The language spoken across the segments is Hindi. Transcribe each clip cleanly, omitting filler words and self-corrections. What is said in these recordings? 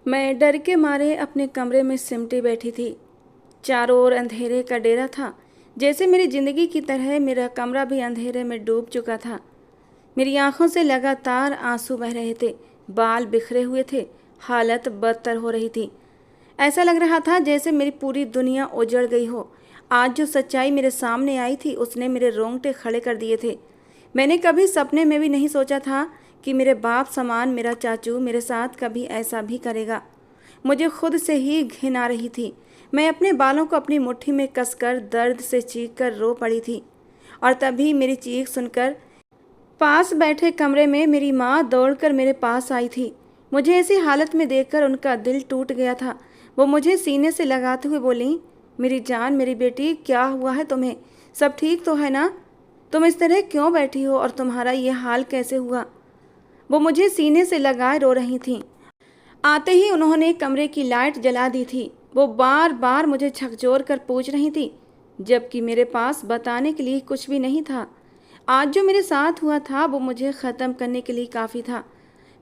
मैं डर के मारे अपने कमरे में सिमटी बैठी थी। चारों ओर अंधेरे का डेरा था। जैसे मेरी जिंदगी की तरह मेरा कमरा भी अंधेरे में डूब चुका था। मेरी आंखों से लगातार आंसू बह रहे थे। बाल बिखरे हुए थे। हालत बदतर हो रही थी। ऐसा लग रहा था जैसे मेरी पूरी दुनिया उजड़ गई हो। आज जो सच्चाई मेरे सामने आई थी उसने मेरे रोंगटे खड़े कर दिए थे। मैंने कभी सपने में भी नहीं सोचा था कि मेरे बाप समान मेरा चाचू मेरे साथ कभी ऐसा भी करेगा। मुझे खुद से ही घिन आ रही थी। मैं अपने बालों को अपनी मुट्ठी में कसकर दर्द से चीख कर रो पड़ी थी। और तभी मेरी चीख सुनकर पास बैठे कमरे में मेरी माँ दौड़कर मेरे पास आई थी। मुझे ऐसी हालत में देखकर उनका दिल टूट गया था। वो मुझे सीने से लगाते हुए बोली, मेरी जान, मेरी बेटी, क्या हुआ है तुम्हें? सब ठीक तो है ना? तुम इस तरह क्यों बैठी हो और तुम्हारा ये हाल कैसे हुआ? वो मुझे सीने से लगाए रो रही थीं। आते ही उन्होंने कमरे की लाइट जला दी थी। वो बार बार मुझे झकझोर कर पूछ रही थी, जबकि मेरे पास बताने के लिए कुछ भी नहीं था। आज जो मेरे साथ हुआ था वो मुझे ख़त्म करने के लिए काफ़ी था।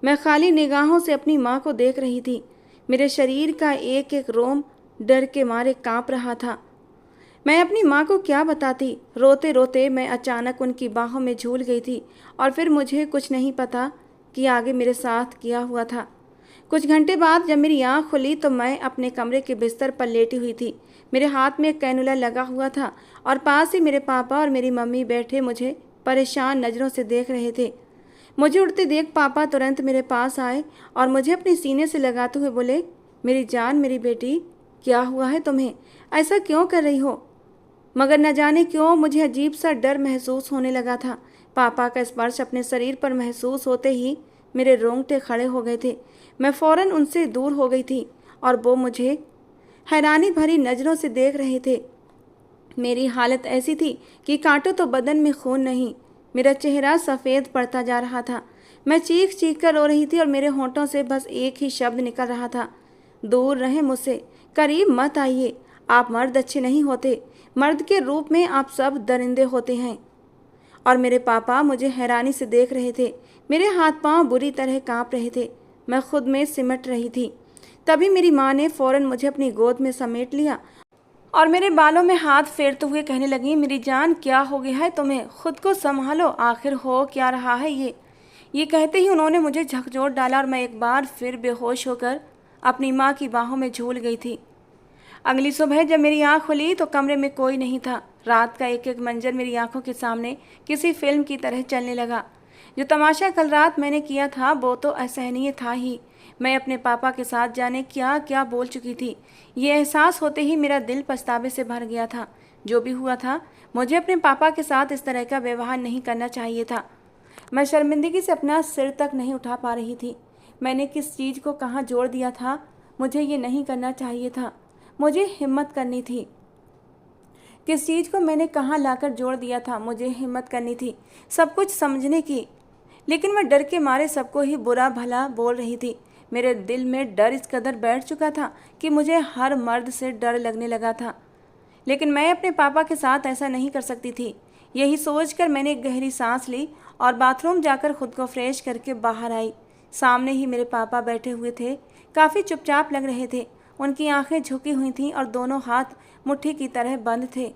मैं खाली निगाहों से अपनी माँ को देख रही थी। मेरे शरीर का एक एक रोम डर के मारे कांप रहा था। मैं अपनी माँ को क्या बताती? रोते रोते मैं अचानक उनकी बाहों में झूल गई थी। और फिर मुझे कुछ नहीं पता कि आगे मेरे साथ क्या हुआ था। कुछ घंटे बाद जब मेरी आँख खुली तो मैं अपने कमरे के बिस्तर पर लेटी हुई थी। मेरे हाथ में एक कैनुला लगा हुआ था और पास ही मेरे पापा और मेरी मम्मी बैठे मुझे परेशान नज़रों से देख रहे थे। मुझे उठते देख पापा तुरंत मेरे पास आए और मुझे अपने सीने से लगाते हुए बोले, मेरी जान, मेरी बेटी, क्या हुआ है तुम्हें? ऐसा क्यों कर रही हो? मगर न जाने क्यों मुझे अजीब सा डर महसूस होने लगा था। पापा का स्पर्श अपने शरीर पर महसूस होते ही मेरे रोंगटे खड़े हो गए थे। मैं फौरन उनसे दूर हो गई थी और वो मुझे हैरानी भरी नज़रों से देख रहे थे। मेरी हालत ऐसी थी कि कांटो तो बदन में खून नहीं, मेरा चेहरा सफ़ेद पड़ता जा रहा था। मैं चीख चीख कर रो रही थी और मेरे होंठों से बस एक ही शब्द निकल रहा था, दूर रहें मुझसे, करीब मत आइए। आप मर्द अच्छे नहीं होते। मर्द के रूप में आप सब दरिंदे होते हैं। और मेरे पापा मुझे हैरानी से देख रहे थे। मेरे हाथ पांव बुरी तरह कांप रहे थे। मैं खुद में सिमट रही थी। तभी मेरी माँ ने फौरन मुझे अपनी गोद में समेट लिया और मेरे बालों में हाथ फेरते हुए कहने लगी, मेरी जान, क्या हो गया है तुम्हें? खुद को संभालो, आखिर हो क्या रहा है ये कहते ही उन्होंने मुझे झकझोर डाला और मैं एक बार फिर बेहोश होकर अपनी माँ की बाहों में झूल गई थी। अगली सुबह जब मेरी आँख खुली तो कमरे में कोई नहीं था। रात का एक एक मंजर मेरी आंखों के सामने किसी फिल्म की तरह चलने लगा। जो तमाशा कल रात मैंने किया था वो तो असहनीय था ही। मैं अपने पापा के साथ जाने क्या क्या बोल चुकी थी। ये एहसास होते ही मेरा दिल पछतावे से भर गया था। जो भी हुआ था, मुझे अपने पापा के साथ इस तरह का व्यवहार नहीं करना चाहिए था। मैं शर्मिंदगी से अपना सिर तक नहीं उठा पा रही थी। मैंने किस चीज़ को कहाँ जोड़ दिया था? मुझे ये नहीं करना चाहिए था। मुझे हिम्मत करनी थी। किस चीज़ को मैंने कहाँ लाकर जोड़ दिया था? मुझे हिम्मत करनी थी सब कुछ समझने की। लेकिन मैं डर के मारे सबको ही बुरा भला बोल रही थी। मेरे दिल में डर इस कदर बैठ चुका था कि मुझे हर मर्द से डर लगने लगा था। लेकिन मैं अपने पापा के साथ ऐसा नहीं कर सकती थी। यही सोचकर मैंने एक गहरी सांस ली और बाथरूम जाकर खुद को फ्रेश करके बाहर आई। सामने ही मेरे पापा बैठे हुए थे। काफ़ी चुपचाप लग रहे थे। उनकी आंखें झुकी हुई थीं और दोनों हाथ मुट्ठी की तरह बंद थे।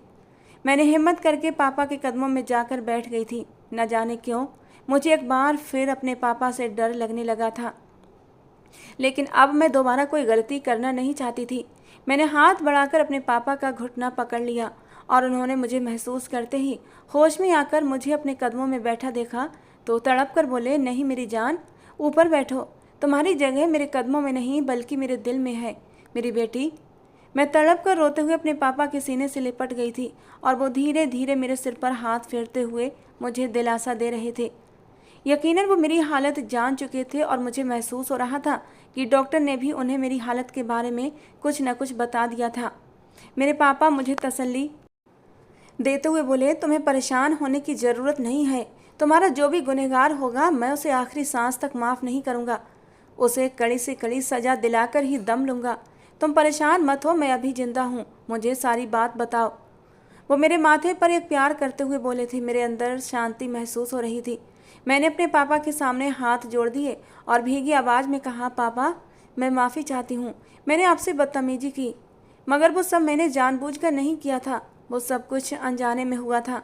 मैंने हिम्मत करके पापा के कदमों में जाकर बैठ गई थी। न जाने क्यों मुझे एक बार फिर अपने पापा से डर लगने लगा था। लेकिन अब मैं दोबारा कोई गलती करना नहीं चाहती थी। मैंने हाथ बढ़ाकर अपने पापा का घुटना पकड़ लिया और उन्होंने मुझे महसूस करते ही होश में आकर मुझे अपने कदमों में बैठा देखा तो तड़प कर बोले, नहीं मेरी जान, ऊपर बैठो। तुम्हारी जगह मेरे कदमों में नहीं बल्कि मेरे दिल में है, मेरी बेटी। मैं तड़प कर रोते हुए अपने पापा के सीने से लिपट गई थी और वो धीरे धीरे मेरे सिर पर हाथ फेरते हुए मुझे दिलासा दे रहे थे। यकीनन वो मेरी हालत जान चुके थे और मुझे महसूस हो रहा था कि डॉक्टर ने भी उन्हें मेरी हालत के बारे में कुछ न कुछ बता दिया था। मेरे पापा मुझे तसल्ली देते हुए बोले, तुम्हें परेशान होने की ज़रूरत नहीं है। तुम्हारा जो भी गुनहगार होगा मैं उसे आखिरी सांस तक माफ़ नहीं करूँगा। उसे कड़ी से कड़ी सज़ा दिलाकर ही दम लूँगा। तुम परेशान मत हो, मैं अभी जिंदा हूँ, मुझे सारी बात बताओ। वो मेरे माथे पर एक प्यार करते हुए बोले थे। मेरे अंदर शांति महसूस हो रही थी। मैंने अपने पापा के सामने हाथ जोड़ दिए और भीगी आवाज़ में कहा, पापा, मैं माफ़ी चाहती हूँ, मैंने आपसे बदतमीजी की, मगर वो सब मैंने जानबूझकर नहीं किया था, वो सब कुछ अनजाने में हुआ था।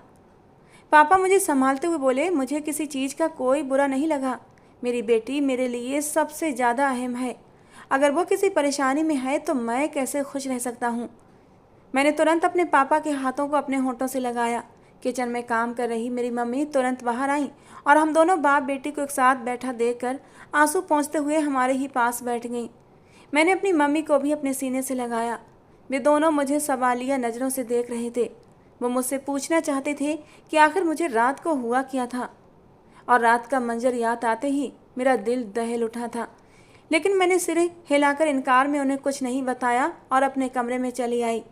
पापा मुझे संभालते हुए बोले, मुझे किसी चीज़ का कोई बुरा नहीं लगा। मेरी बेटी मेरे लिए सबसे ज़्यादा अहम है। अगर वो किसी परेशानी में है तो मैं कैसे खुश रह सकता हूँ। मैंने तुरंत अपने पापा के हाथों को अपने होंठों से लगाया। किचन में काम कर रही मेरी मम्मी तुरंत बाहर आई और हम दोनों बाप बेटी को एक साथ बैठा देखकर आंसू पोंछते हुए हमारे ही पास बैठ गईं। मैंने अपनी मम्मी को भी अपने सीने से लगाया। वे दोनों मुझे सवालिया नज़रों से देख रहे थे। वो मुझसे पूछना चाहते थे कि आखिर मुझे रात को हुआ क्या था, और रात का मंजर याद आते ही मेरा दिल दहल उठा था। लेकिन मैंने सिरे हिलाकर इनकार में उन्हें कुछ नहीं बताया और अपने कमरे में चली आई।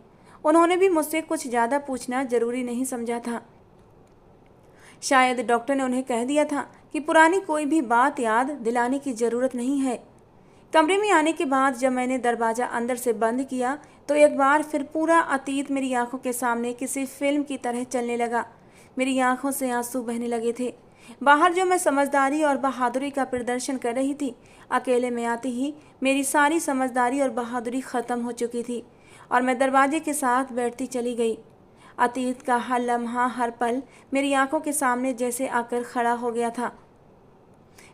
उन्होंने भी मुझसे कुछ ज़्यादा पूछना जरूरी नहीं समझा था। शायद डॉक्टर ने उन्हें कह दिया था कि पुरानी कोई भी बात याद दिलाने की ज़रूरत नहीं है। कमरे में आने के बाद जब मैंने दरवाज़ा अंदर से बंद किया तो एक बार फिर पूरा अतीत मेरी आंखों के सामने किसी फिल्म की तरह चलने लगा। मेरी आंखों से आंसू बहने लगे थे। बाहर जो मैं समझदारी और बहादुरी का प्रदर्शन कर रही थी, अकेले में आती ही मेरी सारी समझदारी और बहादुरी ख़त्म हो चुकी थी और मैं दरवाजे के साथ बैठती चली गई। अतीत का हर लम्हा, हर पल मेरी आंखों के सामने जैसे आकर खड़ा हो गया था।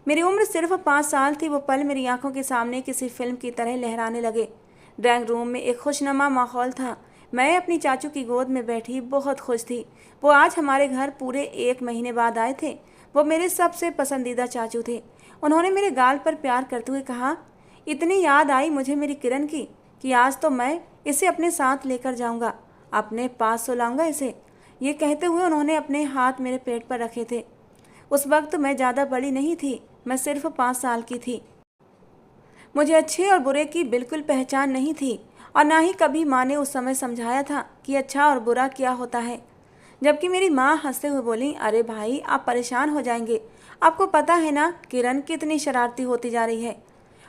मेरी उम्र सिर्फ 5 साल थी। वो पल मेरी आंखों के सामने किसी फिल्म की तरह लहराने लगे। ड्राइंग रूम में एक खुशनुमा माहौल था। मैं अपनी चाचू की गोद में बैठी बहुत खुश थी। वो आज हमारे घर पूरे 1 महीने बाद आए थे। वो मेरे सबसे पसंदीदा चाचू थे। उन्होंने मेरे गाल पर प्यार करते हुए कहा, इतनी याद आई मुझे मेरी किरण की कि आज तो मैं इसे अपने साथ लेकर जाऊंगा, अपने पास सुलाऊंगा इसे। ये कहते हुए उन्होंने अपने हाथ मेरे पेट पर रखे थे। उस वक्त मैं ज़्यादा बड़ी नहीं थी, मैं सिर्फ 5 साल की थी। मुझे अच्छे और बुरे की बिल्कुल पहचान नहीं थी और ना ही कभी माँ ने उस समय समझाया था कि अच्छा और बुरा क्या होता है। जबकि मेरी माँ हंसते हुए बोली, अरे भाई आप परेशान हो जाएंगे, आपको पता है ना किरण कितनी शरारती होती जा रही है।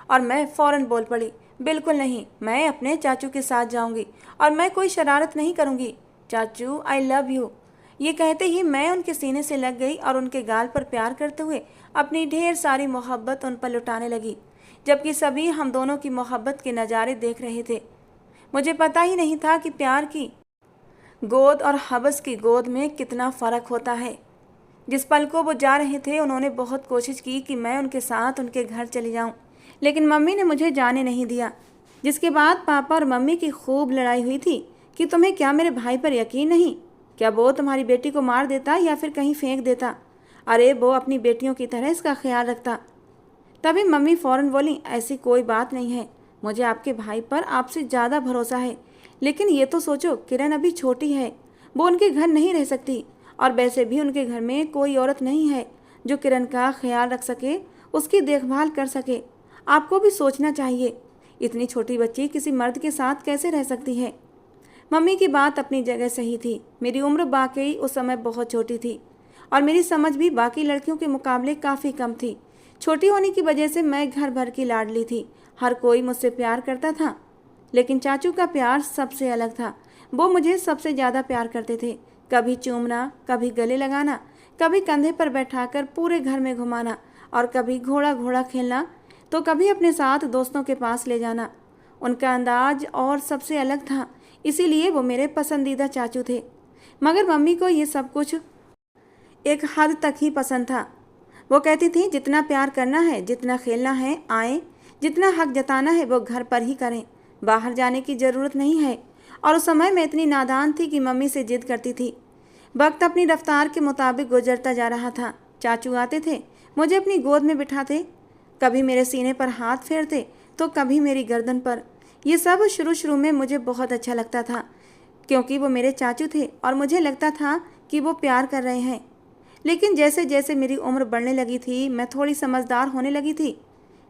और मैं फ़ौरन बोल पड़ी, बिल्कुल नहीं, मैं अपने चाचू के साथ जाऊंगी और मैं कोई शरारत नहीं करूंगी। चाचू आई लव यू। ये कहते ही मैं उनके सीने से लग गई और उनके गाल पर प्यार करते हुए अपनी ढेर सारी मोहब्बत उन पर लुटाने लगी, जबकि सभी हम दोनों की मोहब्बत के नज़ारे देख रहे थे। मुझे पता ही नहीं था कि प्यार की गोद और हवस की गोद में कितना फ़र्क होता है। जिस पल को वो जा रहे थे उन्होंने बहुत कोशिश की कि मैं उनके साथ उनके घर चली जाऊं, लेकिन मम्मी ने मुझे जाने नहीं दिया। जिसके बाद पापा और मम्मी की खूब लड़ाई हुई थी कि तुम्हें क्या मेरे भाई पर यकीन नहीं, क्या वो तुम्हारी बेटी को मार देता या फिर कहीं फेंक देता। अरे वो अपनी बेटियों की तरह इसका ख्याल रखता। तभी मम्मी फ़ौरन बोली, ऐसी कोई बात नहीं है, मुझे आपके भाई पर आपसे ज़्यादा भरोसा है। लेकिन ये तो सोचो, किरण अभी छोटी है, वो उनके घर नहीं रह सकती और वैसे भी उनके घर में कोई औरत नहीं है जो किरण का ख्याल रख सके, उसकी देखभाल कर सके। आपको भी सोचना चाहिए, इतनी छोटी बच्ची किसी मर्द के साथ कैसे रह सकती है। मम्मी की बात अपनी जगह सही थी। मेरी उम्र वाकई उस समय बहुत छोटी थी और मेरी समझ भी बाकी लड़कियों के मुकाबले काफ़ी कम थी। छोटी होने की वजह से मैं घर भर की लाडली थी, हर कोई मुझसे प्यार करता था। लेकिन चाचू का प्यार सबसे अलग था। वो मुझे सबसे ज़्यादा प्यार करते थे। कभी चूमना, कभी गले लगाना, कभी कंधे पर बैठाकर पूरे घर में घुमाना और कभी घोड़ा घोड़ा खेलना, तो कभी अपने साथ दोस्तों के पास ले जाना। उनका अंदाज और सबसे अलग था, इसीलिए वो मेरे पसंदीदा चाचू थे। मगर मम्मी को ये सब कुछ एक हद तक ही पसंद था। वो कहती थी, जितना प्यार करना है, जितना खेलना है आए, जितना हक जताना है वो घर पर ही करें, बाहर जाने की ज़रूरत नहीं है। और उस समय मैं इतनी नादान थी कि मम्मी से जिद करती थी। वक्त अपनी रफ्तार के मुताबिक गुजरता जा रहा था। चाचू आते थे, मुझे अपनी गोद में बिठाते, कभी मेरे सीने पर हाथ फेरते तो कभी मेरी गर्दन पर। ये सब शुरू में मुझे बहुत अच्छा लगता था, क्योंकि वो मेरे चाचू थे और मुझे लगता था कि वो प्यार कर रहे हैं। लेकिन जैसे जैसे मेरी उम्र बढ़ने लगी थी, मैं थोड़ी समझदार होने लगी थी।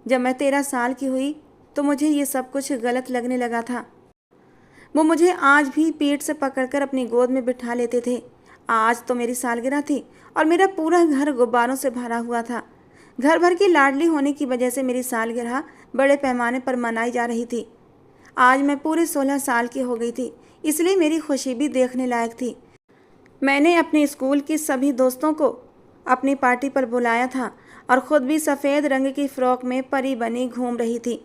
जब मैं 13 साल की हुई तो मुझे ये सब कुछ गलत लगने लगा था। वो मुझे आज भी पीठ से पकड़कर अपनी गोद में बिठा लेते थे। आज तो मेरी सालगिरह थी और मेरा पूरा घर गुब्बारों से भरा हुआ था। घर भर की लाडली होने की वजह से मेरी सालगिरह बड़े पैमाने पर मनाई जा रही थी। आज मैं पूरे 16 साल की हो गई थी, इसलिए मेरी खुशी भी देखने लायक थी। मैंने अपने स्कूल की सभी दोस्तों को अपनी पार्टी पर बुलाया था और ख़ुद भी सफ़ेद रंग की फ़्रॉक में परी बनी घूम रही थी।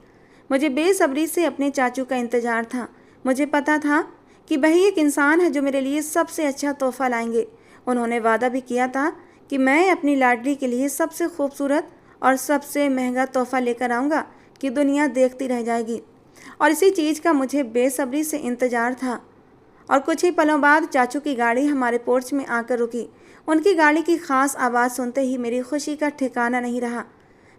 मुझे बेसब्री से अपने चाचू का इंतज़ार था। मुझे पता था कि वही एक इंसान है जो मेरे लिए सबसे अच्छा तोहफ़ा लाएंगे। उन्होंने वादा भी किया था कि मैं अपनी लाडली के लिए सबसे खूबसूरत और सबसे महंगा तोहफ़ा लेकर आऊँगा कि दुनिया देखती रह जाएगी। और इसी चीज़ का मुझे बेसब्री से इंतज़ार था। और कुछ ही पलों बाद चाचू की गाड़ी हमारे पोर्च में आकर रुकी। उनकी गाड़ी की खास आवाज़ सुनते ही मेरी खुशी का ठिकाना नहीं रहा।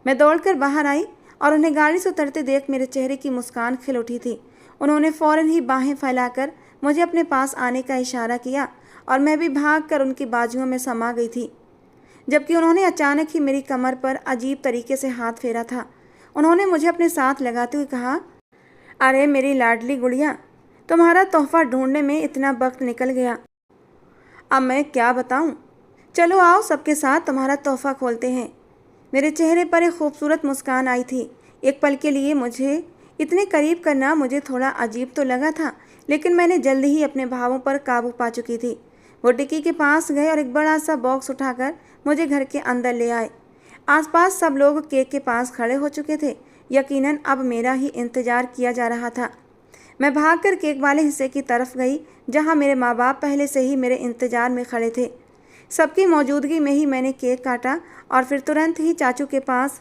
मैं दौड़कर बाहर आई और उन्हें गाड़ी से उतरते देख मेरे चेहरे की मुस्कान खिल उठी थी। उन्होंने फ़ौरन ही बाहें फैलाकर मुझे अपने पास आने का इशारा किया और मैं भी भागकर उनकी बाजुओं में समा गई थी, जबकि उन्होंने अचानक ही मेरी कमर पर अजीब तरीके से हाथ फेरा था। उन्होंने मुझे अपने साथ लगाते हुए कहा, अरे मेरी लाडली गुड़िया, तुम्हारा तोहफ़ा ढूंढने में इतना वक्त निकल गया। अब मैं क्या बताऊं? चलो आओ सबके साथ तुम्हारा तोहफ़ा खोलते हैं। मेरे चेहरे पर एक खूबसूरत मुस्कान आई थी। एक पल के लिए मुझे इतने करीब करना मुझे थोड़ा अजीब तो लगा था, लेकिन मैंने जल्दी ही अपने भावों पर काबू पा चुकी थी। वो टिक्की के पास गए और एक बड़ा सा बॉक्स उठाकर मुझे घर के अंदर ले आए। आसपास सब लोग केक के पास खड़े हो चुके थे। यकीनन अब मेरा ही इंतज़ार किया जा रहा था। मैं भागकर केक वाले हिस्से की तरफ गई जहां मेरे माँ बाप पहले से ही मेरे इंतज़ार में खड़े थे। सबकी मौजूदगी में ही मैंने केक काटा और फिर तुरंत ही चाचू के पास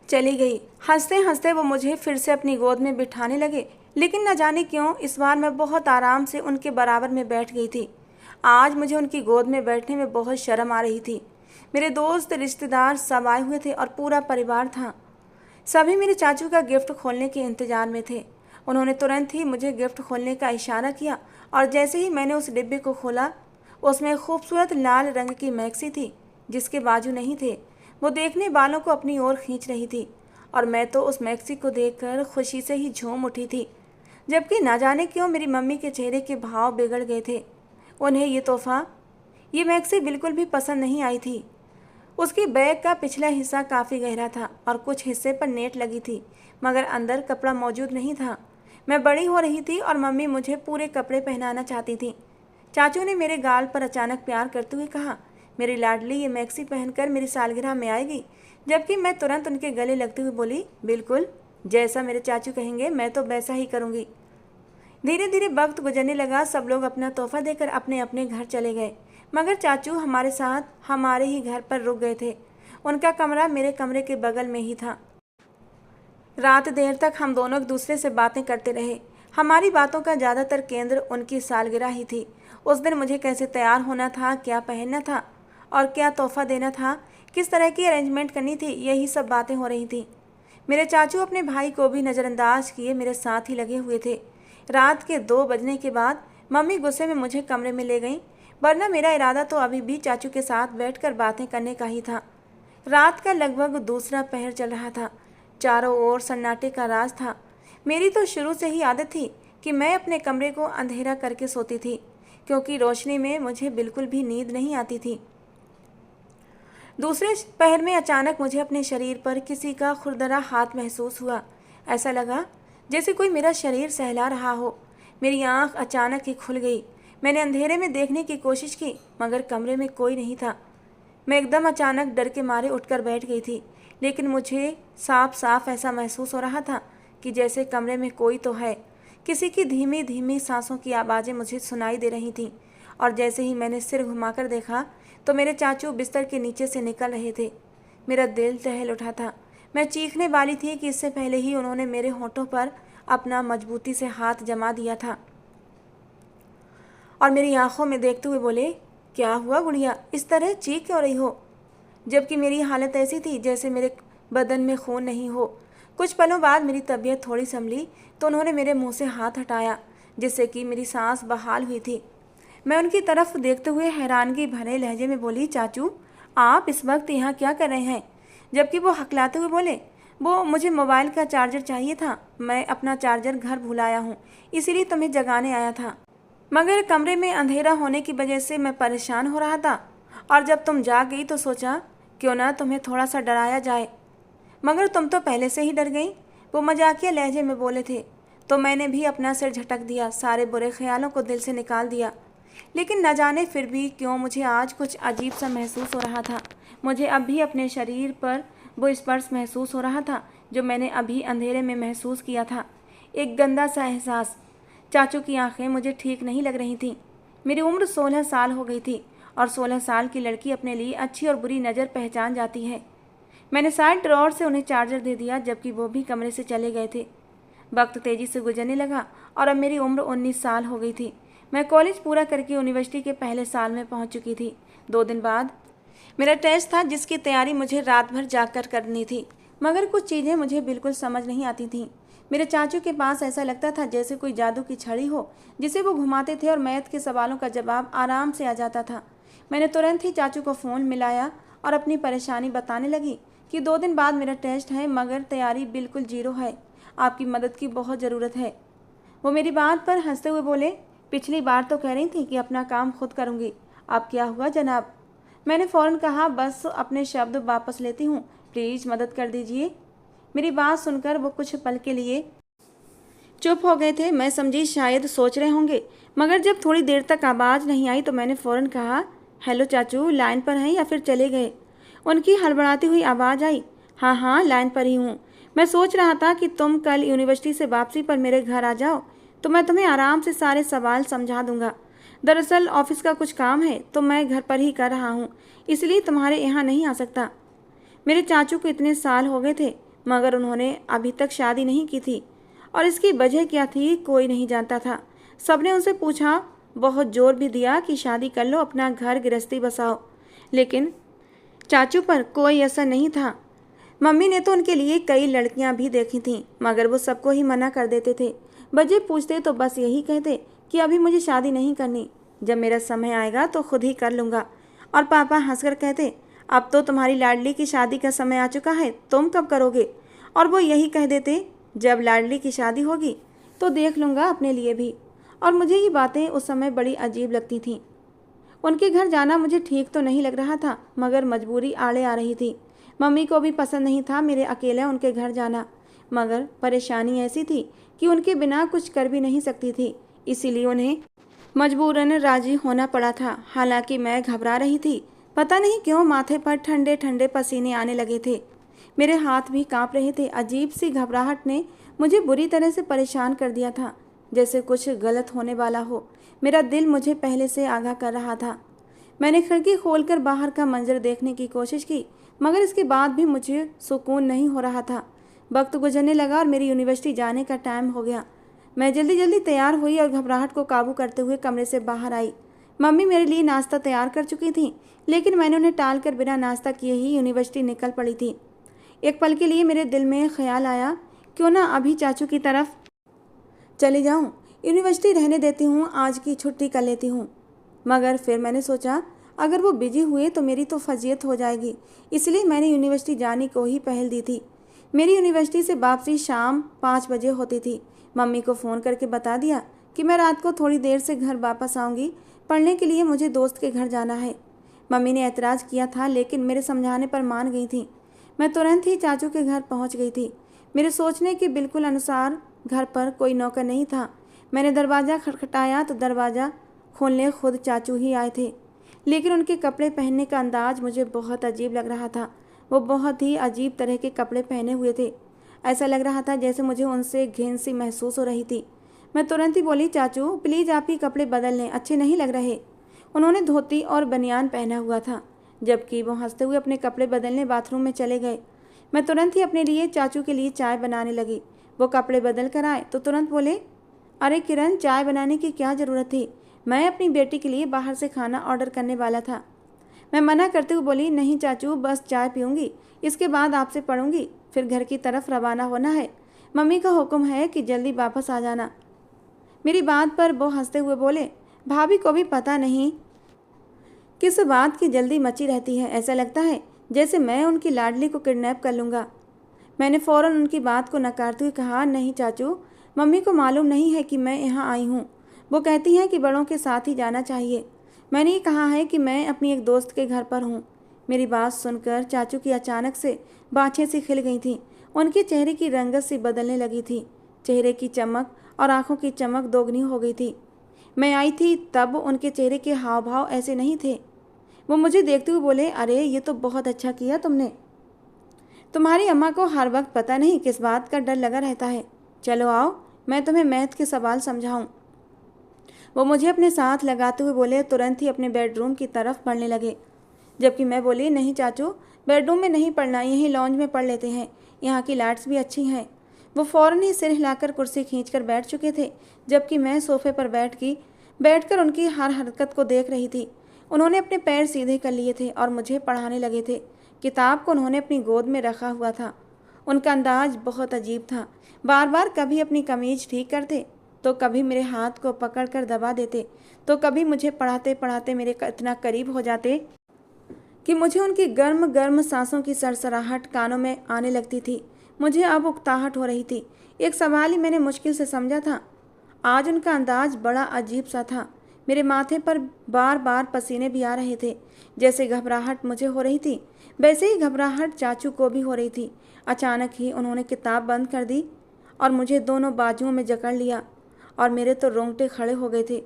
चली गई। हंसते हंसते वो मुझे फिर से अपनी गोद में बिठाने लगे, लेकिन न जाने क्यों इस बार मैं बहुत आराम से उनके बराबर में बैठ गई थी। आज मुझे उनकी गोद में बैठने में बहुत शर्म आ रही थी। मेरे दोस्त, रिश्तेदार सब आए हुए थे और पूरा परिवार था। सभी मेरे चाचू का गिफ्ट खोलने के इंतज़ार में थे। उन्होंने तुरंत ही मुझे गिफ्ट खोलने का इशारा किया और जैसे ही मैंने उस डिब्बे को खोला, उसमें खूबसूरत लाल रंग की मैक्सी थी जिसके बाजू नहीं थे। वो देखने वालों को अपनी ओर खींच रही थी और मैं तो उस मैक्सी को देखकर खुशी से ही झूम उठी थी, जबकि ना जाने क्यों मेरी मम्मी के चेहरे के भाव बिगड़ गए थे। उन्हें ये तोहफ़ा, ये मैक्सी बिल्कुल भी पसंद नहीं आई थी। उसकी बैग का पिछला हिस्सा काफ़ी गहरा था और कुछ हिस्से पर नेट लगी थी, मगर अंदर कपड़ा मौजूद नहीं था। मैं बड़ी हो रही थी और मम्मी मुझे पूरे कपड़े पहनाना चाहती थी। चाचू ने मेरे गाल पर अचानक प्यार करते हुए कहा, मेरी लाडली ये मैक्सी पहनकर मेरी सालगिरह में आएगी, जबकि मैं तुरंत उनके गले लगते हुए बोली, बिल्कुल, जैसा मेरे चाचू कहेंगे मैं तो वैसा ही करूँगी। धीरे धीरे वक्त गुजरने लगा। सब लोग अपना तोहफ़ा देकर अपने अपने घर चले गए, मगर चाचू हमारे साथ हमारे ही घर पर रुक गए थे। उनका कमरा मेरे कमरे के बगल में ही था। रात देर तक हम दोनों एक दूसरे से बातें करते रहे। हमारी बातों का ज़्यादातर केंद्र उनकी सालगिरह ही थी। उस दिन मुझे कैसे तैयार होना था, क्या पहनना था और क्या तोहफ़ा देना था, किस तरह की अरेंजमेंट करनी थी, यही सब बातें हो रही थी। मेरे चाचू अपने भाई को भी नज़रअंदाज किए मेरे साथ ही लगे हुए थे। रात के 2 बजने के बाद मम्मी गुस्से में मुझे कमरे में ले गईं, वरना मेरा इरादा तो अभी भी चाचू के साथ बैठकर बातें करने का ही था। रात का लगभग दूसरा पहर चल रहा था। चारों ओर सन्नाटे का राज था। मेरी तो शुरू से ही आदत थी कि मैं अपने कमरे को अंधेरा करके सोती थी, क्योंकि रोशनी में मुझे बिल्कुल भी नींद नहीं आती थी। दूसरे पहर में अचानक मुझे अपने शरीर पर किसी का खुरदरा हाथ महसूस हुआ। ऐसा लगा जैसे कोई मेरा शरीर सहला रहा हो। मेरी आंख अचानक ही खुल गई। मैंने अंधेरे में देखने की कोशिश की, मगर कमरे में कोई नहीं था। मैं एकदम अचानक डर के मारे उठकर बैठ गई थी, लेकिन मुझे साफ साफ ऐसा महसूस हो रहा था कि जैसे कमरे में कोई तो है। किसी की धीमी धीमी सांसों की आवाज़ें मुझे सुनाई दे रही थीं, और जैसे ही मैंने सिर घुमाकर देखा तो मेरे चाचू बिस्तर के नीचे से निकल रहे थे। मेरा दिल दहल उठा था। मैं चीखने वाली थी कि इससे पहले ही उन्होंने मेरे होठों पर अपना मजबूती से हाथ जमा दिया था और मेरी आंखों में देखते हुए बोले, क्या हुआ गुड़िया, इस तरह चीख क्यों रही हो? जबकि मेरी हालत ऐसी थी जैसे मेरे बदन में खून नहीं हो। कुछ पलों बाद मेरी तबीयत थोड़ी संभली तो उन्होंने मेरे मुंह से हाथ हटाया, जिससे कि मेरी सांस बहाल हुई थी। मैं उनकी तरफ देखते हुए हैरानगी भरे लहजे में बोली, चाचू आप इस वक्त यहाँ क्या कर रहे हैं? जबकि वो हकलाते हुए बोले, वो मुझे मोबाइल का चार्जर चाहिए था, मैं अपना चार्जर घर भूल आया हूँ, इसीलिए तुम्हें जगाने आया था। मगर कमरे में अंधेरा होने की वजह से मैं परेशान हो रहा था, और जब तुम जाग गई तो सोचा क्यों ना तुम्हें थोड़ा सा डराया जाए, मगर तुम तो पहले से ही डर गई। वो मजाकिया लहजे में बोले थे, तो मैंने भी अपना सिर झटक दिया, सारे बुरे ख्यालों को दिल से निकाल दिया। लेकिन न जाने फिर भी क्यों मुझे आज कुछ अजीब सा महसूस हो रहा था। मुझे अब भी अपने शरीर पर वो स्पर्श महसूस हो रहा था जो मैंने अभी अंधेरे में महसूस किया था, एक गंदा सा एहसास। चाचू की आंखें मुझे ठीक नहीं लग रही थीं। मेरी उम्र 16 साल हो गई थी और 16 साल की लड़की अपने लिए अच्छी और बुरी नज़र पहचान जाती है। मैंने साइड ड्रॉअर से उन्हें चार्जर दे दिया, जबकि वो भी कमरे से चले गए थे। वक्त तेज़ी से गुजरने लगा और अब मेरी उम्र 19 साल हो गई थी। मैं कॉलेज पूरा करके यूनिवर्सिटी के पहले साल में पहुंच चुकी थी। 2 दिन बाद मेरा टेस्ट था, जिसकी तैयारी मुझे रात भर जाकर करनी थी, मगर कुछ चीज़ें मुझे बिल्कुल समझ नहीं आती थीं। मेरे चाचू के पास ऐसा लगता था जैसे कोई जादू की छड़ी हो, जिसे वो घुमाते थे और मैथ के सवालों का जवाब आराम से आ जाता था। मैंने तुरंत ही चाचू को फ़ोन मिलाया और अपनी परेशानी बताने लगी कि 2 दिन बाद मेरा टेस्ट है, मगर तैयारी बिल्कुल ज़ीरो है। आपकी मदद की बहुत ज़रूरत है। वो मेरी बात पर हंसते हुए बोले, पिछली बार तो कह रही थी कि अपना काम खुद करूँगी, अब क्या हुआ जनाब? मैंने फ़ौरन कहा, बस अपने शब्द वापस लेती हूँ, प्लीज़ मदद कर दीजिए। मेरी बात सुनकर वो कुछ पल के लिए चुप हो गए थे। मैं समझी शायद सोच रहे होंगे, मगर जब थोड़ी देर तक आवाज़ नहीं आई तो मैंने फ़ौरन कहा, हेलो चाचू, लाइन पर हैं या फिर चले गए? उनकी हड़बड़ाती हुई आवाज़ आई, हाँ हाँ, लाइन पर ही हूँ। मैं सोच रहा था कि तुम कल यूनिवर्सिटी से वापसी पर मेरे घर आ जाओ तो मैं तुम्हें आराम से सारे सवाल समझा दूंगा। दरअसल ऑफिस का कुछ काम है तो मैं घर पर ही कर रहा हूँ, इसलिए तुम्हारे यहाँ नहीं आ सकता। मेरे चाचू को इतने साल हो गए थे, मगर उन्होंने अभी तक शादी नहीं की थी और इसकी वजह क्या थी कोई नहीं जानता था। सबने उनसे पूछा, बहुत जोर भी दिया कि शादी कर लो, अपना घर गृहस्थी बसाओ, लेकिन चाचू पर कोई असर नहीं था। मम्मी ने तो उनके लिए कई लड़कियां भी देखी थीं, मगर वो सबको ही मना कर देते थे। बच्चे पूछते तो बस यही कहते कि अभी मुझे शादी नहीं करनी, जब मेरा समय आएगा तो खुद ही कर लूँगा। और पापा हंसकर कहते, अब तो तुम्हारी लाडली की शादी का समय आ चुका है, तुम कब करोगे? और वो यही कह देते, जब लाडली की शादी होगी तो देख लूँगा अपने लिए भी। और मुझे ये बातें उस समय बड़ी अजीब लगती थीं। उनके घर जाना मुझे ठीक तो नहीं लग रहा था, मगर मजबूरी आड़े आ रही थी। मम्मी को भी पसंद नहीं था मेरे अकेले उनके घर जाना, मगर परेशानी ऐसी थी कि उनके बिना कुछ कर भी नहीं सकती थी, इसीलिए उन्हें मजबूरन राजी होना पड़ा था। हालांकि मैं घबरा रही थी, पता नहीं क्यों माथे पर ठंडे ठंडे पसीने आने लगे थे, मेरे हाथ भी कांप रहे थे। अजीब सी घबराहट ने मुझे बुरी तरह से परेशान कर दिया था, जैसे कुछ गलत होने वाला हो। मेरा दिल मुझे पहले से आगाह कर रहा था। मैंने खिड़की खोलकर बाहर का मंजर देखने की कोशिश की, मगर इसके बाद भी मुझे सुकून नहीं हो रहा था। वक्त गुजरने लगा और मेरी यूनिवर्सिटी जाने का टाइम हो गया। मैं जल्दी जल्दी तैयार हुई और घबराहट को काबू करते हुए कमरे से बाहर आई। मम्मी मेरे लिए नाश्ता तैयार कर चुकी थी, लेकिन मैंने उन्हें टालकर बिना नाश्ता किए ही यूनिवर्सिटी निकल पड़ी थी। एक पल के लिए मेरे दिल में ख्याल आया, क्यों ना अभी चाचू की तरफ चली जाऊं, यूनिवर्सिटी रहने देती हूँ, आज की छुट्टी कर लेती हूँ। मगर फिर मैंने सोचा, अगर वो बिजी हुए तो मेरी तो फजीयत हो जाएगी, इसलिए मैंने यूनिवर्सिटी जाने को ही पहल दी थी। मेरी यूनिवर्सिटी से वापसी शाम 5 बजे होती थी। मम्मी को फ़ोन करके बता दिया कि मैं रात को थोड़ी देर से घर वापस आऊँगी, पढ़ने के लिए मुझे दोस्त के घर जाना है। मम्मी ने एतराज़ किया था, लेकिन मेरे समझाने पर मान गई थी। मैं तुरंत ही चाचू के घर पहुँच गई थी। मेरे सोचने के बिल्कुल अनुसार घर पर कोई नौकर नहीं था। मैंने दरवाज़ा खटखटाया तो दरवाज़ा खोलने खुद चाचू ही आए थे, लेकिन उनके कपड़े पहनने का अंदाज मुझे बहुत अजीब लग रहा था। वो बहुत ही अजीब तरह के कपड़े पहने हुए थे। ऐसा लग रहा था जैसे मुझे उनसे घिन सी महसूस हो रही थी। मैं तुरंत ही बोली, चाचू प्लीज़ आप ही कपड़े बदल लें, अच्छे नहीं लग रहे। उन्होंने धोती और बनियान पहना हुआ था, जबकि वो हंसते हुए अपने कपड़े बदलने बाथरूम में चले गए। मैं तुरंत ही अपने लिए चाचू के लिए चाय बनाने लगी। वो कपड़े बदल कर आए तो तुरंत बोले, अरे किरण, चाय बनाने की क्या ज़रूरत थी? मैं अपनी बेटी के लिए बाहर से खाना ऑर्डर करने वाला था। मैं मना करते हुए बोली, नहीं चाचू, बस चाय पीऊँगी, इसके बाद आपसे पढ़ूंगी, फिर घर की तरफ रवाना होना है। मम्मी का हुक्म है कि जल्दी वापस आ जाना। मेरी बात पर वो हंसते हुए बोले, भाभी को भी पता नहीं किस बात की जल्दी मची रहती है, ऐसा लगता है जैसे मैं उनकी लाडली को किडनैप कर लूँगा। मैंने फ़ौरन उनकी बात को नकारते हुए कहा, नहीं चाचू, मम्मी को मालूम नहीं है कि मैं यहाँ आई हूँ। वो कहती हैं कि बड़ों के साथ ही जाना चाहिए। मैंने ये कहा है कि मैं अपनी एक दोस्त के घर पर हूँ। मेरी बात सुनकर चाचू की अचानक से बाँछें सी खिल गई थीं। उनके चेहरे की रंगत सी बदलने लगी थी। चेहरे की चमक और आंखों की चमक दोगुनी हो गई थी। मैं आई थी तब उनके चेहरे के हाव भाव ऐसे नहीं थे। वो मुझे देखते हुए बोले, अरे ये तो बहुत अच्छा किया तुमने, तुम्हारी अम्मा को हर वक्त पता नहीं किस बात का डर लगा रहता है। चलो आओ, मैं तुम्हें मैथ के सवाल समझाऊं। वो मुझे अपने साथ लगाते हुए बोले, तुरंत ही अपने बेडरूम की तरफ पढ़ने लगे। जबकि मैं बोली, नहीं चाचू, बेडरूम में नहीं पढ़ना, यहीं लॉन्ज में पढ़ लेते हैं, यहाँ की लाइट्स भी अच्छी हैं। वो फ़ौरन ही सिर हिलाकर कुर्सी खींचकर बैठ चुके थे, जबकि मैं सोफे पर बैठकर उनकी हर हरकत को देख रही थी। उन्होंने अपने पैर सीधे कर लिए थे और मुझे पढ़ाने लगे थे। किताब को उन्होंने अपनी गोद में रखा हुआ था। उनका अंदाज बहुत अजीब था। बार बार कभी अपनी कमीज ठीक करते, तो कभी मेरे हाथ को पकड़कर दबा देते, तो कभी मुझे पढ़ाते पढ़ाते मेरे इतना करीब हो जाते कि मुझे उनकी गर्म गर्म सांसों की सरसराहट कानों में आने लगती थी। मुझे अब उकताहट हो रही थी। एक सवाल ही मैंने मुश्किल से समझा था। आज उनका अंदाज बड़ा अजीब सा था। मेरे माथे पर बार बार पसीने भी आ रहे थे। जैसे घबराहट मुझे हो रही थी, वैसे ही घबराहट चाचू को भी हो रही थी। अचानक ही उन्होंने किताब बंद कर दी और मुझे दोनों बाजुओं में जकड़ लिया और मेरे तो रोंगटे खड़े हो गए थे।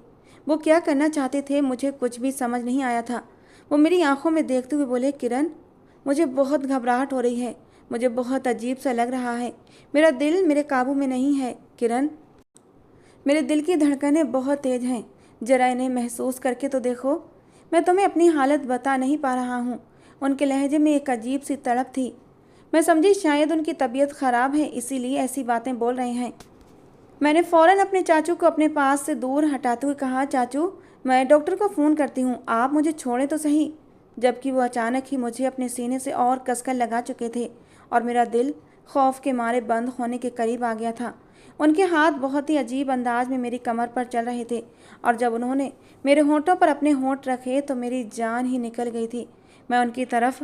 वो क्या करना चाहते थे, मुझे कुछ भी समझ नहीं आया था। वो मेरी आंखों में देखते हुए बोले, किरण, मुझे बहुत घबराहट हो रही है, मुझे बहुत अजीब सा लग रहा है, मेरा दिल मेरे काबू में नहीं है। किरण, मेरे दिल की धड़कनें बहुत तेज हैं, जरा इन्हें महसूस करके तो देखो। मैं तुम्हें अपनी हालत बता नहीं पा रहा हूँ। उनके लहजे में एक अजीब सी तड़प थी। मैं समझी शायद उनकी तबीयत खराब है, इसीलिए ऐसी बातें बोल रहे हैं। मैंने फ़ौरन अपने चाचू को अपने पास से दूर हटाते हुए कहा, चाचू, मैं डॉक्टर को फ़ोन करती हूँ, आप मुझे छोड़ें तो सही। जबकि वो अचानक ही मुझे अपने सीने से और कसकर लगा चुके थे और मेरा दिल खौफ के मारे बंद होने के करीब आ गया था। उनके हाथ बहुत ही अजीब अंदाज में मेरी कमर पर चल रहे थे और जब उन्होंने मेरे होंठों पर अपने होंठ रखे तो मेरी जान ही निकल गई थी। मैं उनकी तरफ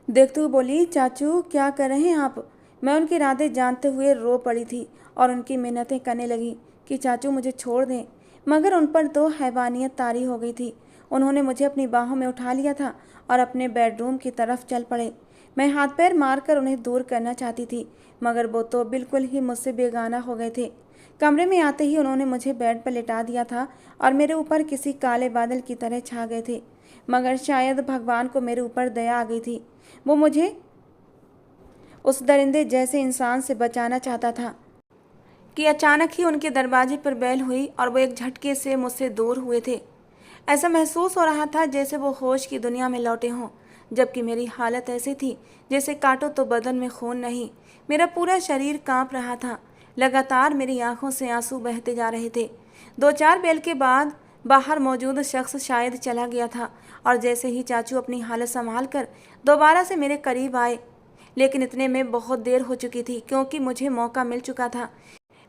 देखते हुए बोली, चाचू, क्या कर रहे हैं आप? मैं उनके इरादे जानते हुए रो पड़ी थी और उनकी मिन्नतें करने लगी कि चाचू मुझे छोड़ दें, मगर उन पर तो हैवानियत तारी हो गई थी। उन्होंने मुझे अपनी बाहों में उठा लिया था और अपने बेडरूम की तरफ चल पड़े। मैं हाथ पैर मारकर उन्हें दूर करना चाहती थी, मगर वो तो बिल्कुल ही मुझसे बेगाना हो गए थे। कमरे में आते ही उन्होंने मुझे बेड पर लिटा दिया था और मेरे ऊपर किसी काले बादल की तरह छा गए थे। मगर शायद भगवान को मेरे ऊपर दया आ गई थी। वो मुझे उस दरिंदे जैसे इंसान से बचाना चाहता था कि अचानक ही उनके दरवाजे पर बेल हुई और वो एक झटके से मुझसे दूर हुए थे। ऐसा महसूस हो रहा था जैसे वो होश की दुनिया में लौटे हों, जबकि मेरी हालत ऐसी थी जैसे काटो तो बदन में खून नहीं। मेरा पूरा शरीर कांप रहा था। लगातार मेरी आंखों से आंसू बहते जा रहे थे। 2-4 बेल के बाद बाहर मौजूद शख्स शायद चला गया था और जैसे ही चाचू अपनी हालत संभाल कर दोबारा से मेरे करीब आए, लेकिन इतने में बहुत देर हो चुकी थी क्योंकि मुझे मौका मिल चुका था।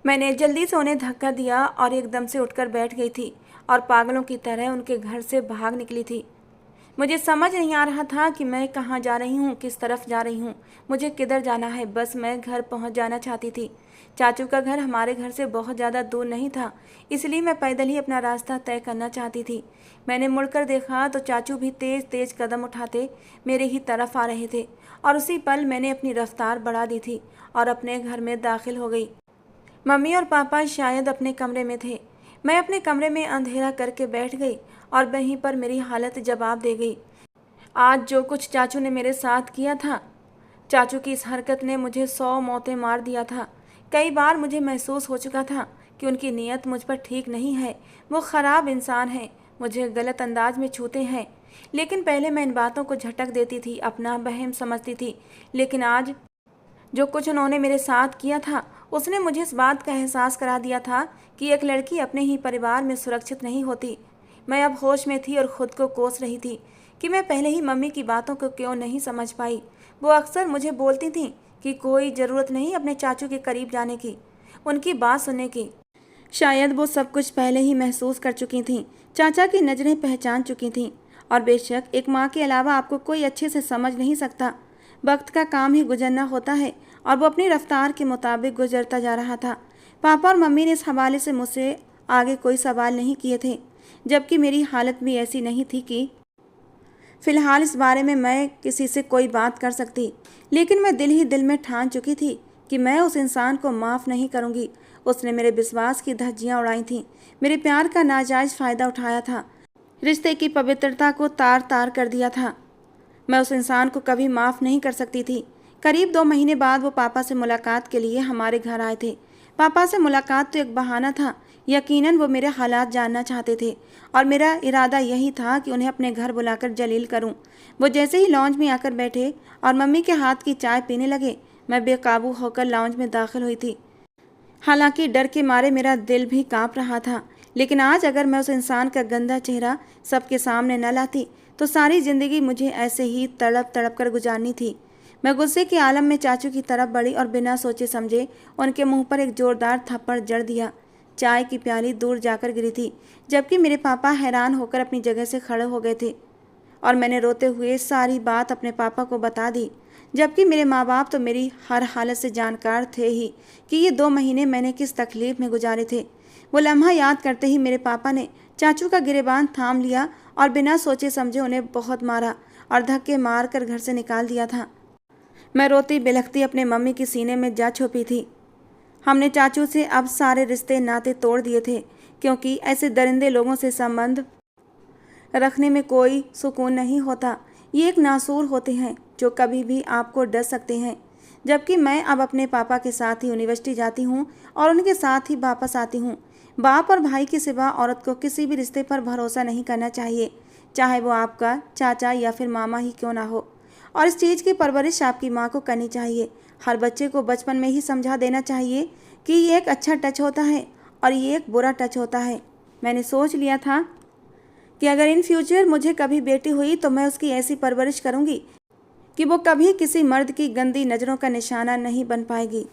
मैंने जल्दी से उन्हें धक्का दिया और एकदम से उठकर बैठ गई थी और पागलों की तरह उनके घर से भाग निकली थी। मुझे समझ नहीं आ रहा था कि मैं कहाँ जा रही हूँ, किस तरफ जा रही हूँ, मुझे किधर जाना है। बस मैं घर पहुँच जाना चाहती थी। चाचू का घर हमारे घर से बहुत ज़्यादा दूर नहीं था, इसलिए मैं पैदल ही अपना रास्ता तय करना चाहती थी। मैंने मुड़कर देखा तो चाचू भी तेज़ तेज़ कदम उठाते मेरे ही तरफ आ रहे थे और उसी पल मैंने अपनी रफ्तार बढ़ा दी थी और अपने घर में दाखिल हो गई। मम्मी और पापा शायद अपने कमरे में थे। मैं अपने कमरे में अंधेरा करके बैठ गई और वहीं पर मेरी हालत जवाब दे गई। आज जो कुछ चाचू ने मेरे साथ किया था, चाचू की इस हरकत ने मुझे 100 मौतें मार दिया था। कई बार मुझे महसूस हो चुका था कि उनकी नीयत मुझ पर ठीक नहीं है, वो ख़राब इंसान है, मुझे गलत अंदाज में छूते हैं। लेकिन पहले मैं इन बातों को झटक देती थी, अपना वहम समझती थी। लेकिन आज जो कुछ उन्होंने मेरे साथ किया था, उसने मुझे इस बात का एहसास करा दिया था कि एक लड़की अपने ही परिवार में सुरक्षित नहीं होती। मैं अब होश में थी और ख़ुद को कोस रही थी कि मैं पहले ही मम्मी की बातों को क्यों नहीं समझ पाई। वो अक्सर मुझे बोलती थी कि कोई ज़रूरत नहीं अपने चाचू के करीब जाने की, उनकी बात सुनने की। शायद वो सब कुछ पहले ही महसूस कर चुकी थीं, चाचा की नज़रें पहचान चुकी थीं। और बेशक एक माँ के अलावा आपको कोई अच्छे से समझ नहीं सकता। वक्त का काम ही गुजरना होता है और वो अपनी रफ्तार के मुताबिक गुजरता जा रहा था। पापा और मम्मी ने इस हवाले से मुझसे आगे कोई सवाल नहीं किए थे, जबकि मेरी हालत भी ऐसी नहीं थी कि फ़िलहाल इस बारे में मैं किसी से कोई बात कर सकती। लेकिन मैं दिल ही दिल में ठान चुकी थी कि मैं उस इंसान को माफ़ नहीं करूँगी। उसने मेरे विश्वास की धज्जियाँ उड़ाई थीं, मेरे प्यार का नाजायज़ फ़ायदा उठाया था, रिश्ते की पवित्रता को तार तार कर दिया था। मैं उस इंसान को कभी माफ़ नहीं कर सकती थी करीब 2 महीने बाद वो पापा से मुलाकात के लिए हमारे घर आए थे। पापा से मुलाकात तो एक बहाना था, यकीनन वो मेरे हालात जानना चाहते थे और मेरा इरादा यही था कि उन्हें अपने घर बुलाकर जलील करूं। वो जैसे ही लॉन्ज में आकर बैठे और मम्मी के हाथ की चाय पीने लगे, मैं बेकाबू होकर लॉन्ज में दाखिल हुई थी। हालांकि डर के मारे मेरा दिल भी कांप रहा था, लेकिन आज अगर मैं उस इंसान का गंदा चेहरा सबके सामने न लाती तो सारी ज़िंदगी मुझे ऐसे ही तड़प तड़प कर गुजारनी थी। मैं गुस्से के आलम में चाचू की तरफ बढ़ी और बिना सोचे समझे उनके मुंह पर एक जोरदार थप्पड़ जड़ दिया। चाय की प्याली दूर जाकर गिरी थी, जबकि मेरे पापा हैरान होकर अपनी जगह से खड़े हो गए थे और मैंने रोते हुए सारी बात अपने पापा को बता दी, जबकि मेरे माँ बाप तो मेरी हर हालत से जानकार थे ही कि ये 2 महीने मैंने किस तकलीफ़ में गुजारे थे। वो लम्हा याद करते ही मेरे पापा ने चाचू का गिरेबान थाम लिया और बिना सोचे समझे उन्हें बहुत मारा और धक्के मार कर घर से निकाल दिया था। मैं रोती बिलखती अपने मम्मी की सीने में जा छुपी थी। हमने चाचू से अब सारे रिश्ते नाते तोड़ दिए थे, क्योंकि ऐसे दरिंदे लोगों से संबंध रखने में कोई सुकून नहीं होता। ये एक नासूर होते हैं जो कभी भी आपको डस सकते हैं। जबकि मैं अब अपने पापा के साथ ही यूनिवर्सिटी जाती हूँ और उनके साथ ही वापस आती हूँ। बाप और भाई के सिवा औरत को किसी भी रिश्ते पर भरोसा नहीं करना चाहिए, चाहे वो आपका चाचा या फिर मामा ही क्यों ना हो। और इस चीज़ की परवरिश आपकी माँ को करनी चाहिए। हर बच्चे को बचपन में ही समझा देना चाहिए कि ये एक अच्छा टच होता है और ये एक बुरा टच होता है। मैंने सोच लिया था कि अगर इन फ्यूचर मुझे कभी बेटी हुई तो मैं उसकी ऐसी परवरिश करूँगी कि वो कभी किसी मर्द की गंदी नज़रों का निशाना नहीं बन पाएगी।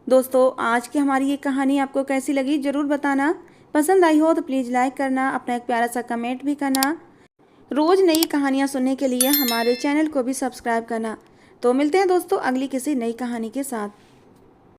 दोस्तों, आज की हमारी ये कहानी आपको कैसी लगी ज़रूर बताना। पसंद आई हो तो प्लीज़ लाइक करना, अपना एक प्यारा सा कमेंट भी करना। रोज़ नई कहानियाँ सुनने के लिए हमारे चैनल को भी सब्सक्राइब करना। तो मिलते हैं दोस्तों अगली किसी नई कहानी के साथ।